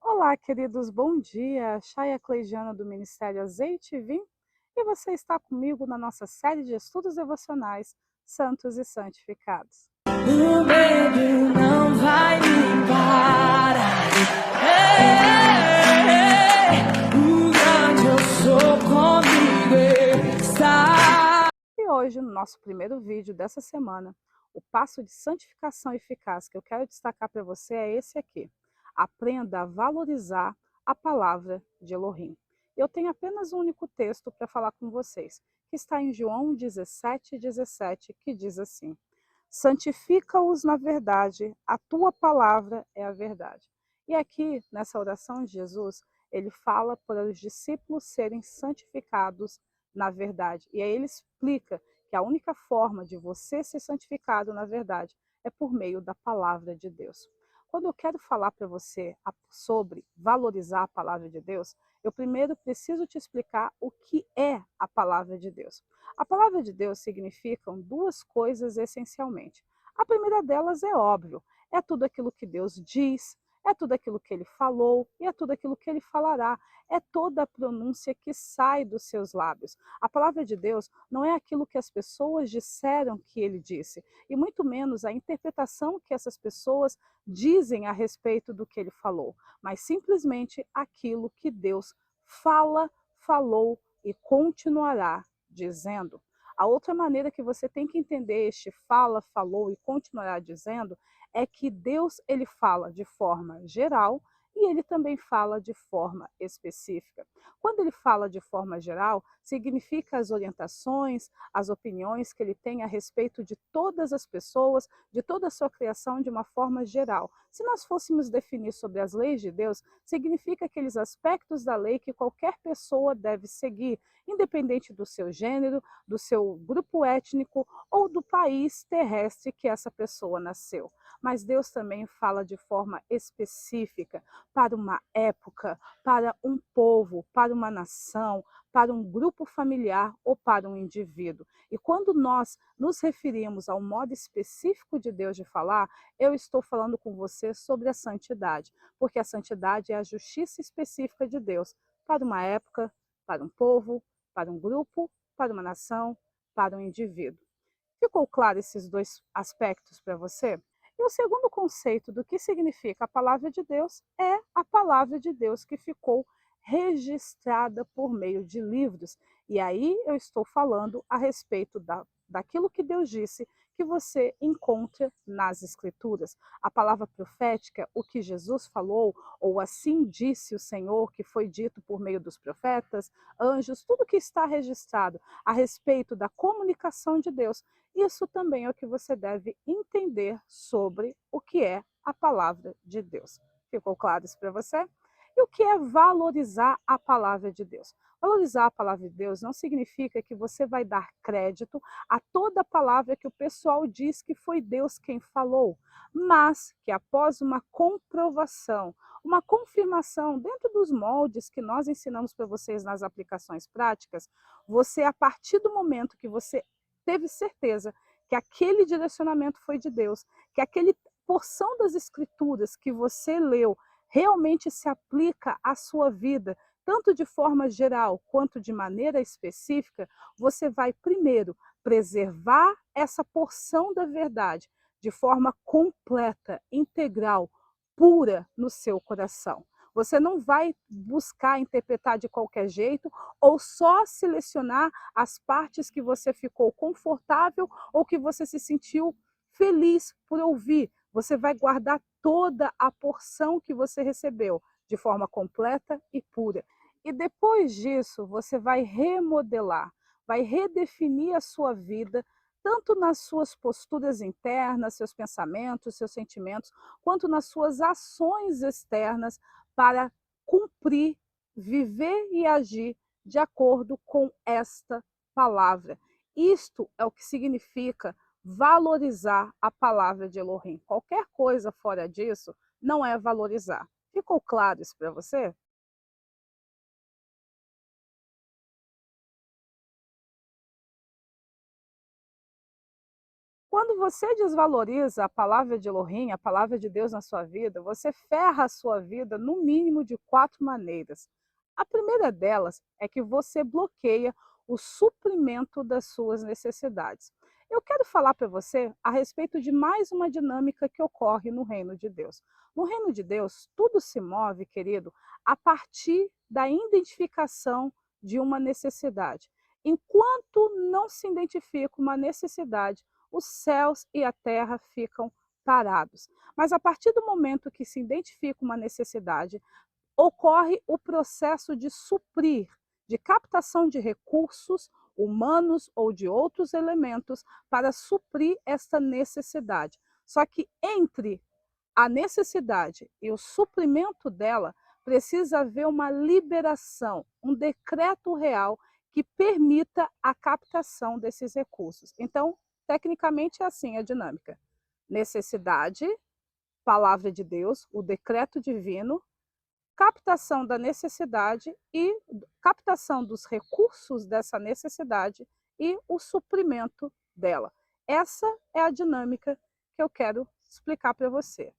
Olá, queridos, bom dia. Chaia Cleidiana do Ministério Azeite e Vinho, e você está comigo na nossa série de estudos devocionais Santos e Santificados. O medo não vai me parar. O grande eu sou comigo está. E hoje, no nosso primeiro vídeo dessa semana, o passo de santificação eficaz que eu quero destacar para você é esse aqui. Aprenda a valorizar a palavra de Elohim. Eu tenho apenas um único texto para falar com vocês, que está em João 17:17, que diz assim: santifica-os na verdade, a tua palavra é a verdade. E aqui, nessa oração de Jesus, ele fala para os discípulos serem santificados na verdade. E aí ele explica que a única forma de você ser santificado na verdade é por meio da palavra de Deus. Quando eu quero falar para você sobre valorizar a palavra de Deus, eu primeiro preciso te explicar o que é a palavra de Deus. A palavra de Deus significam duas coisas essencialmente. A primeira delas é óbvio, é tudo aquilo que Deus diz, é tudo aquilo que ele falou e é tudo aquilo que ele falará. É toda a pronúncia que sai dos seus lábios. A palavra de Deus não é aquilo que as pessoas disseram que ele disse, e muito menos a interpretação que essas pessoas dizem a respeito do que ele falou, mas simplesmente aquilo que Deus fala, falou e continuará dizendo. A outra maneira que você tem que entender este fala, falou e continuará dizendo é que Deus ele fala de forma geral e ele também fala de forma específica. Quando ele fala de forma geral, significa as orientações, as opiniões que ele tem a respeito de todas as pessoas, de toda a sua criação de uma forma geral. Se nós fôssemos definir sobre as leis de Deus, significa aqueles aspectos da lei que qualquer pessoa deve seguir, independente do seu gênero, do seu grupo étnico ou do país terrestre que essa pessoa nasceu. Mas Deus também fala de forma específica para uma época, para um povo, para uma nação, para um grupo familiar ou para um indivíduo. E quando nós nos referimos ao modo específico de Deus de falar, eu estou falando com você sobre a santidade, porque a santidade é a justiça específica de Deus para uma época, para um povo, para um grupo, para uma nação, para um indivíduo. Ficou claro esses dois aspectos para você? E o segundo conceito do que significa a palavra de Deus é a palavra de Deus que ficou registrada por meio de livros. E aí eu estou falando a respeito daquilo que Deus disse que você encontra nas Escrituras. A palavra profética, o que Jesus falou, ou assim disse o Senhor, que foi dito por meio dos profetas, anjos, tudo que está registrado a respeito da comunicação de Deus, isso também é o que você deve entender sobre o que é a palavra de Deus. Ficou claro isso para você? E o que é valorizar a palavra de Deus? Valorizar a palavra de Deus não significa que você vai dar crédito a toda a palavra que o pessoal diz que foi Deus quem falou, mas que após uma comprovação, uma confirmação dentro dos moldes que nós ensinamos para vocês nas aplicações práticas, você, a partir do momento que você teve certeza que aquele direcionamento foi de Deus, que aquele porção das escrituras que você leu realmente se aplica à sua vida, tanto de forma geral quanto de maneira específica, você vai primeiro preservar essa porção da verdade de forma completa, integral, pura no seu coração. Você não vai buscar interpretar de qualquer jeito ou só selecionar as partes que você ficou confortável ou que você se sentiu feliz por ouvir. Você vai guardar toda a porção que você recebeu de forma completa e pura. E depois disso, você vai remodelar, vai redefinir a sua vida, tanto nas suas posturas internas, seus pensamentos, seus sentimentos, quanto nas suas ações externas para cumprir, viver e agir de acordo com esta palavra. Isto é o que significa valorizar a palavra de Elohim. Qualquer coisa fora disso não é valorizar. Ficou claro isso para você? Quando você desvaloriza a palavra de Elohim, a palavra de Deus na sua vida, você ferra a sua vida no mínimo de 4 maneiras. A primeira delas é que você bloqueia o suprimento das suas necessidades. Eu quero falar para você a respeito de mais uma dinâmica que ocorre no reino de Deus. No reino de Deus, tudo se move, querido, a partir da identificação de uma necessidade. Enquanto não se identifica uma necessidade, os céus e a terra ficam parados. Mas a partir do momento que se identifica uma necessidade, ocorre o processo de suprir, de captação de recursos humanos ou de outros elementos para suprir esta necessidade. Só que entre a necessidade e o suprimento dela, precisa haver uma liberação, um decreto real que permita a captação desses recursos. Então, tecnicamente é assim a dinâmica. Necessidade, palavra de Deus, o decreto divino, captação da necessidade e captação dos recursos dessa necessidade e o suprimento dela. Essa é a dinâmica que eu quero explicar para você.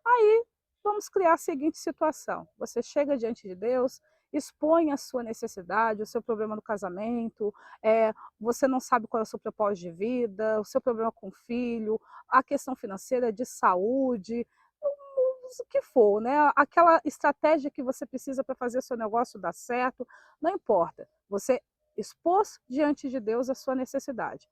Aí, vamos criar a seguinte situação. Você chega diante de Deus, expõe a sua necessidade, o seu problema no casamento, você não sabe qual é o seu propósito de vida, o seu problema com o filho, a questão financeira, de saúde, o que for, né? Aquela estratégia que você precisa para fazer o seu negócio dar certo, não importa. Você expôs diante de Deus a sua necessidade.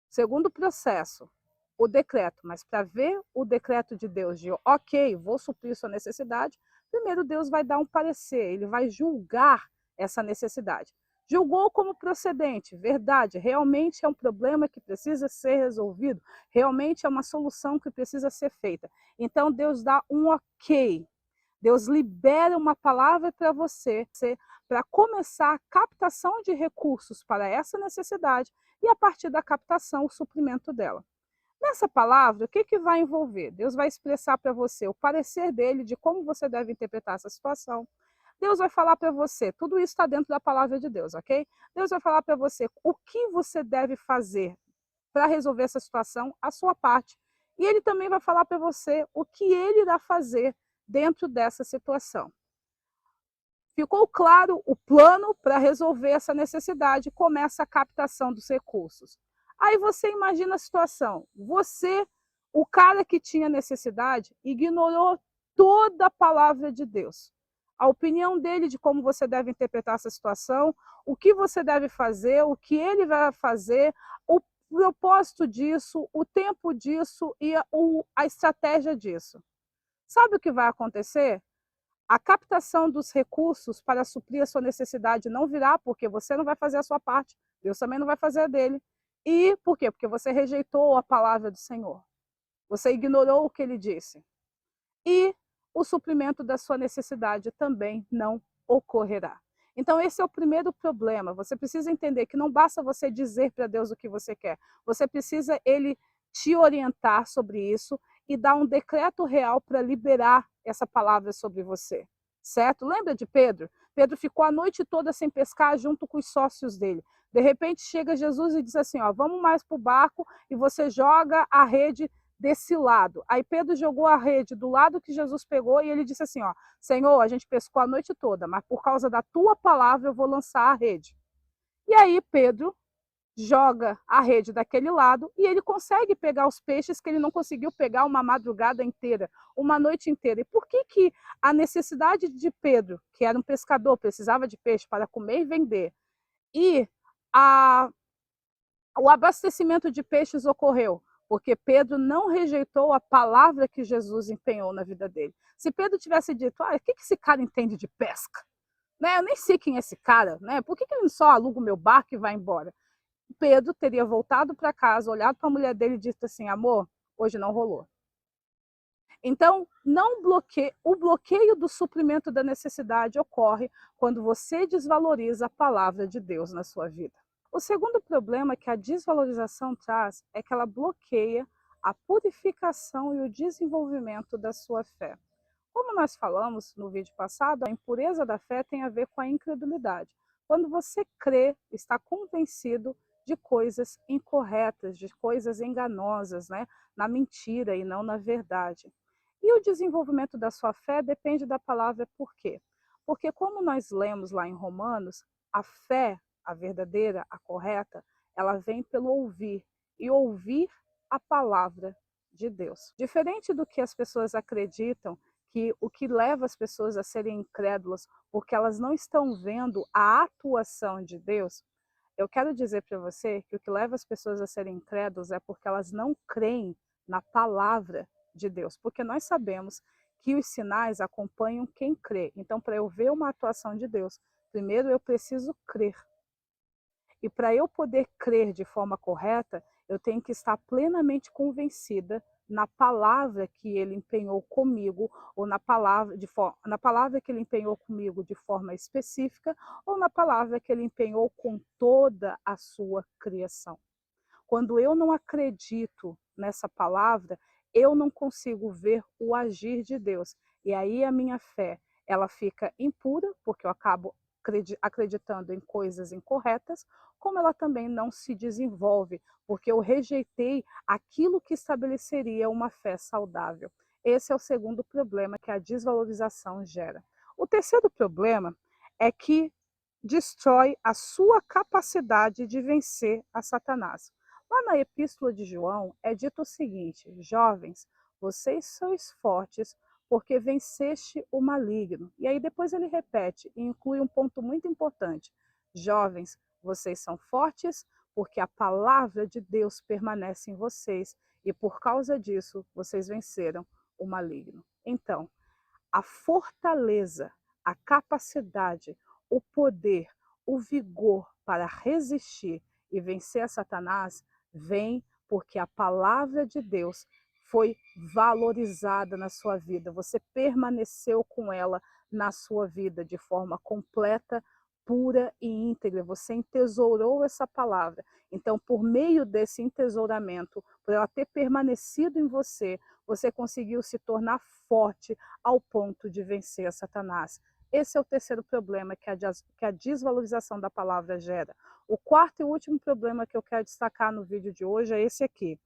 Segundo processo, o decreto, mas para ver o decreto de Deus de ok, vou suprir sua necessidade, primeiro Deus vai dar um parecer, ele vai julgar essa necessidade. Julgou como procedente, verdade, realmente é um problema que precisa ser resolvido, realmente é uma solução que precisa ser feita. Então Deus dá um ok, Deus libera uma palavra para você, para começar a captação de recursos para essa necessidade e a partir da captação o suprimento dela. Nessa palavra, o que vai envolver? Deus vai expressar para você o parecer dele de como você deve interpretar essa situação. Deus vai falar para você, tudo isso está dentro da palavra de Deus, ok? Deus vai falar para você o que você deve fazer para resolver essa situação, a sua parte. E ele também vai falar para você o que ele irá fazer dentro dessa situação. Ficou claro o plano para resolver essa necessidade, começa a captação dos recursos. Aí você imagina a situação, você, o cara que tinha necessidade, ignorou toda a palavra de Deus. A opinião dele de como você deve interpretar essa situação, o que você deve fazer, o que ele vai fazer, o propósito disso, o tempo disso e a estratégia disso. Sabe o que vai acontecer? A captação dos recursos para suprir a sua necessidade não virá, porque você não vai fazer a sua parte, Deus também não vai fazer a dele. E por quê? Porque você rejeitou a palavra do Senhor. Você ignorou o que ele disse. E o suprimento da sua necessidade também não ocorrerá. Então esse é o primeiro problema. Você precisa entender que não basta você dizer para Deus o que você quer. Você precisa ele te orientar sobre isso e dar um decreto real para liberar essa palavra sobre você. Certo? Lembra de Pedro? Pedro ficou a noite toda sem pescar junto com os sócios dele. De repente chega Jesus e diz assim, ó, vamos mais para o barco e você joga a rede desse lado. Aí Pedro jogou a rede do lado que Jesus pegou e ele disse assim, ó, Senhor, a gente pescou a noite toda, mas por causa da tua palavra eu vou lançar a rede. E aí Pedro joga a rede daquele lado e ele consegue pegar os peixes que ele não conseguiu pegar uma madrugada inteira, uma noite inteira. E por que a necessidade de Pedro, que era um pescador, precisava de peixe para comer e vender, e o abastecimento de peixes ocorreu? Porque Pedro não rejeitou a palavra que Jesus empenhou na vida dele. Se Pedro tivesse dito, o que esse cara entende de pesca? Né? Eu nem sei quem é esse cara, né? Por que ele só aluga o meu barco e vai embora? Pedro teria voltado para casa, olhado para a mulher dele e dito assim, amor, hoje não rolou. Então, o bloqueio do suprimento da necessidade ocorre quando você desvaloriza a palavra de Deus na sua vida. O segundo problema que a desvalorização traz é que ela bloqueia a purificação e o desenvolvimento da sua fé. Como nós falamos no vídeo passado, a impureza da fé tem a ver com a incredulidade. Quando você crê, está convencido de coisas incorretas, de coisas enganosas, né? Na mentira e não na verdade. E o desenvolvimento da sua fé depende da palavra por quê? Porque como nós lemos lá em Romanos, a fé, a verdadeira, a correta, ela vem pelo ouvir, e ouvir a palavra de Deus. Diferente do que as pessoas acreditam, que o que leva as pessoas a serem incrédulas, porque elas não estão vendo a atuação de Deus, eu quero dizer para você que o que leva as pessoas a serem incrédulas é porque elas não creem na palavra de Deus. Porque nós sabemos que os sinais acompanham quem crê. Então, para eu ver uma atuação de Deus, primeiro eu preciso crer. E para eu poder crer de forma correta, eu tenho que estar plenamente convencida na palavra que ele empenhou comigo, ou na palavra que ele empenhou comigo de forma específica, ou na palavra que ele empenhou com toda a sua criação. Quando eu não acredito nessa palavra, eu não consigo ver o agir de Deus. E aí a minha fé, ela fica impura, porque eu acabo acreditando em coisas incorretas, como ela também não se desenvolve, porque eu rejeitei aquilo que estabeleceria uma fé saudável. Esse é o segundo problema que a desvalorização gera. O terceiro problema é que destrói a sua capacidade de vencer a Satanás. Lá na Epístola de João é dito o seguinte: jovens, vocês sois fortes porque venceste o maligno. E aí depois ele repete e inclui um ponto muito importante: jovens, vocês são fortes porque a palavra de Deus permanece em vocês e por causa disso vocês venceram o maligno. Então, a fortaleza, a capacidade, o poder, o vigor para resistir e vencer a Satanás vem porque a palavra de Deus foi valorizada na sua vida. Você permaneceu com ela na sua vida de forma completa, pura e íntegra. Você entesourou essa palavra. Então, por meio desse entesouramento, por ela ter permanecido em você, você conseguiu se tornar forte ao ponto de vencer a Satanás. Esse é o terceiro problema que a desvalorização da palavra gera. O quarto e último problema que eu quero destacar no vídeo de hoje é esse aqui.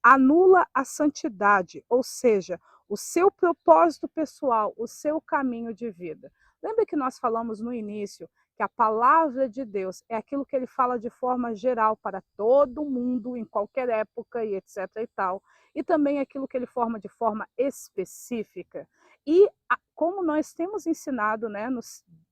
Anula a santidade, ou seja, o seu propósito pessoal, o seu caminho de vida. Lembra que nós falamos no início que a palavra de Deus é aquilo que ele fala de forma geral para todo mundo, em qualquer época e etc e tal, e também aquilo que ele forma de forma específica. E como nós temos ensinado, né,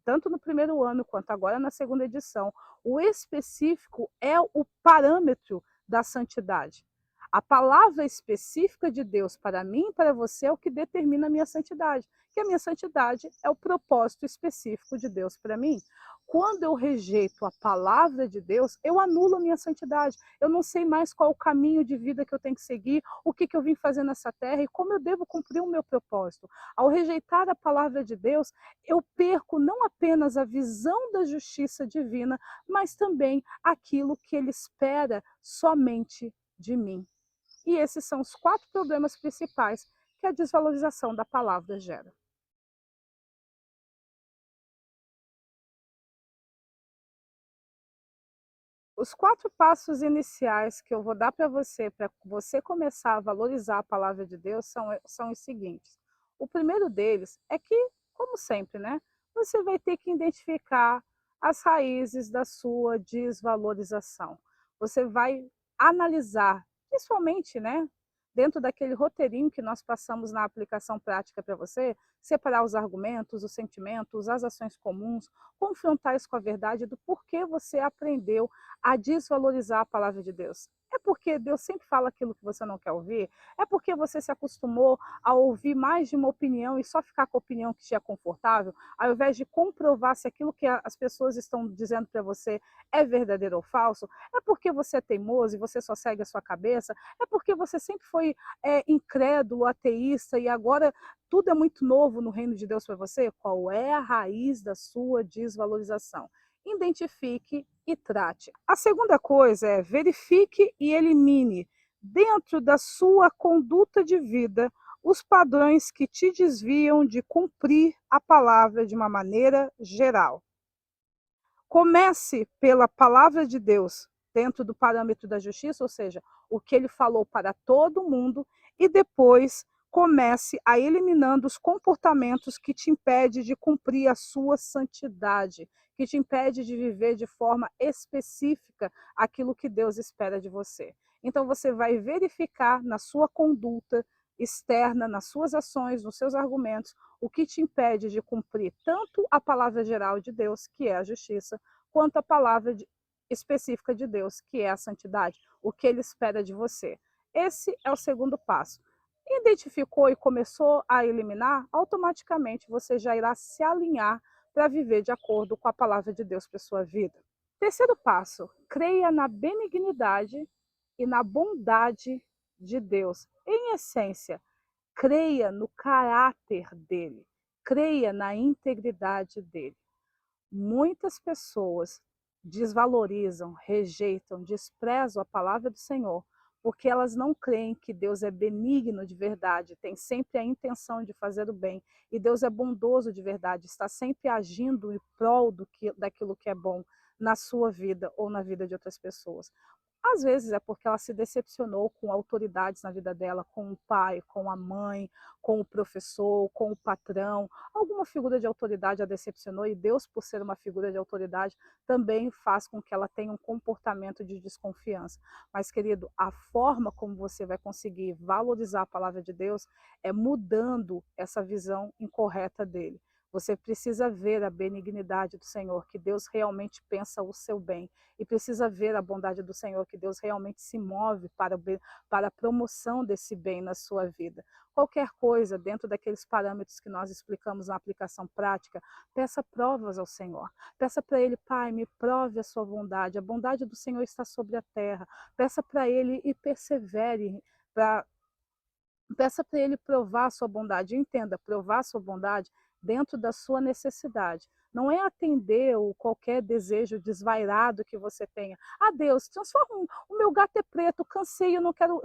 tanto no primeiro ano quanto agora na segunda edição, o específico é o parâmetro da santidade. A palavra específica de Deus para mim e para você é o que determina a minha santidade, que a minha santidade é o propósito específico de Deus para mim. Quando eu rejeito a palavra de Deus, eu anulo a minha santidade. Eu não sei mais qual o caminho de vida que eu tenho que seguir, o que eu vim fazer nessa terra e como eu devo cumprir o meu propósito. Ao rejeitar a palavra de Deus, eu perco não apenas a visão da justiça divina, mas também aquilo que ele espera somente de mim. E esses são os 4 problemas principais que a desvalorização da palavra gera. Os 4 passos iniciais que eu vou dar para você começar a valorizar a palavra de Deus são os seguintes. O primeiro deles é que, como sempre, né, você vai ter que identificar as raízes da sua desvalorização. Você vai analisar, principalmente, né, dentro daquele roteirinho que nós passamos na aplicação prática para você, separar os argumentos, os sentimentos, as ações comuns, confrontar isso com a verdade do porquê você aprendeu a desvalorizar a palavra de Deus. É porque Deus sempre fala aquilo que você não quer ouvir? É porque você se acostumou a ouvir mais de uma opinião e só ficar com a opinião que te é confortável, ao invés de comprovar se aquilo que as pessoas estão dizendo para você é verdadeiro ou falso? É porque você é teimoso e você só segue a sua cabeça? É porque você sempre foi incrédulo, ateísta e agora tudo é muito novo no reino de Deus para você? Qual é a raiz da sua desvalorização? Identifique e trate. A segunda coisa é verifique e elimine dentro da sua conduta de vida os padrões que te desviam de cumprir a palavra de uma maneira geral. Comece pela palavra de Deus, dentro do parâmetro da justiça, ou seja, o que ele falou para todo mundo, e depois comece a eliminando os comportamentos que te impedem de cumprir a sua santidade, que te impede de viver de forma específica aquilo que Deus espera de você. Então você vai verificar na sua conduta externa, nas suas ações, nos seus argumentos, o que te impede de cumprir tanto a palavra geral de Deus, que é a justiça, quanto a palavra específica de Deus, que é a santidade, o que ele espera de você. Esse é o segundo passo. Identificou e começou a eliminar, automaticamente você já irá se alinhar para viver de acordo com a palavra de Deus para a sua vida. Terceiro passo, creia na benignidade e na bondade de Deus. Em essência, creia no caráter dele, creia na integridade dele. Muitas pessoas desvalorizam, rejeitam, desprezam a palavra do Senhor, porque elas não creem que Deus é benigno de verdade, tem sempre a intenção de fazer o bem, e Deus é bondoso de verdade, está sempre agindo em prol daquilo que é bom na sua vida ou na vida de outras pessoas. Às vezes é porque ela se decepcionou com autoridades na vida dela, com o pai, com a mãe, com o professor, com o patrão. Alguma figura de autoridade a decepcionou e Deus, por ser uma figura de autoridade, também faz com que ela tenha um comportamento de desconfiança. Mas, querido, a forma como você vai conseguir valorizar a palavra de Deus é mudando essa visão incorreta dele. Você precisa ver a benignidade do Senhor, que Deus realmente pensa o seu bem. E precisa ver a bondade do Senhor, que Deus realmente se move para a promoção desse bem na sua vida. Qualquer coisa dentro daqueles parâmetros que nós explicamos na aplicação prática, peça provas ao Senhor. Peça para Ele, Pai, me prove a sua bondade. A bondade do Senhor está sobre a terra. Peça para Ele e persevere Peça para ele provar a sua bondade. Entenda, provar a sua bondade dentro da sua necessidade. Não é atender ou qualquer desejo desvairado que você tenha. Ah, Deus, transforma o meu gato é preto, cansei, eu não quero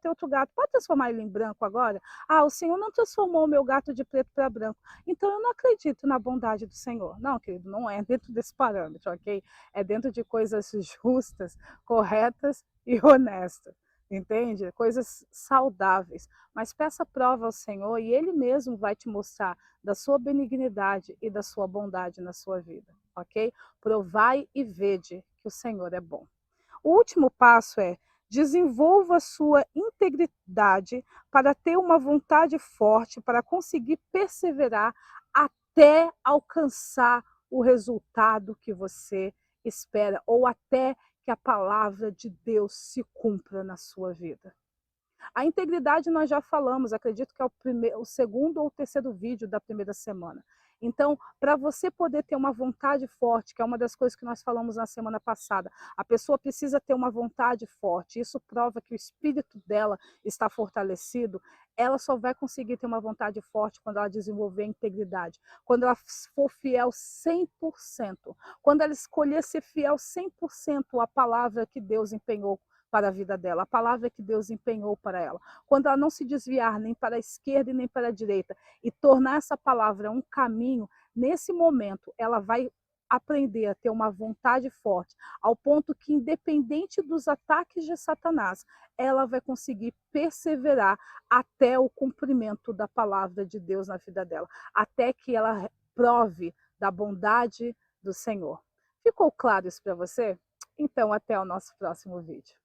ter outro gato. Pode transformar ele em branco agora? Ah, o Senhor não transformou o meu gato de preto para branco. Então eu não acredito na bondade do Senhor. Não, querido, não é dentro desse parâmetro, ok? É dentro de coisas justas, corretas e honestas. Entende? Coisas saudáveis. Mas peça prova ao Senhor e Ele mesmo vai te mostrar da sua benignidade e da sua bondade na sua vida, ok? Provai e vede que o Senhor é bom. O último passo é: desenvolva a sua integridade para ter uma vontade forte, para conseguir perseverar até alcançar o resultado que você espera, ou até que a palavra de Deus se cumpra na sua vida. A integridade nós já falamos, acredito que é o segundo ou terceiro vídeo da primeira semana. Então, para você poder ter uma vontade forte, que é uma das coisas que nós falamos na semana passada, a pessoa precisa ter uma vontade forte, isso prova que o espírito dela está fortalecido, ela só vai conseguir ter uma vontade forte quando ela desenvolver a integridade, quando ela for fiel 100%, quando ela escolher ser fiel 100% à palavra que Deus empenhou para a vida dela, a palavra que Deus empenhou para ela. Quando ela não se desviar nem para a esquerda e nem para a direita e tornar essa palavra um caminho, nesse momento ela vai aprender a ter uma vontade forte, ao ponto que, independente dos ataques de Satanás, ela vai conseguir perseverar até o cumprimento da palavra de Deus na vida dela, até que ela prove da bondade do Senhor. Ficou claro isso para você? Então, até o nosso próximo vídeo.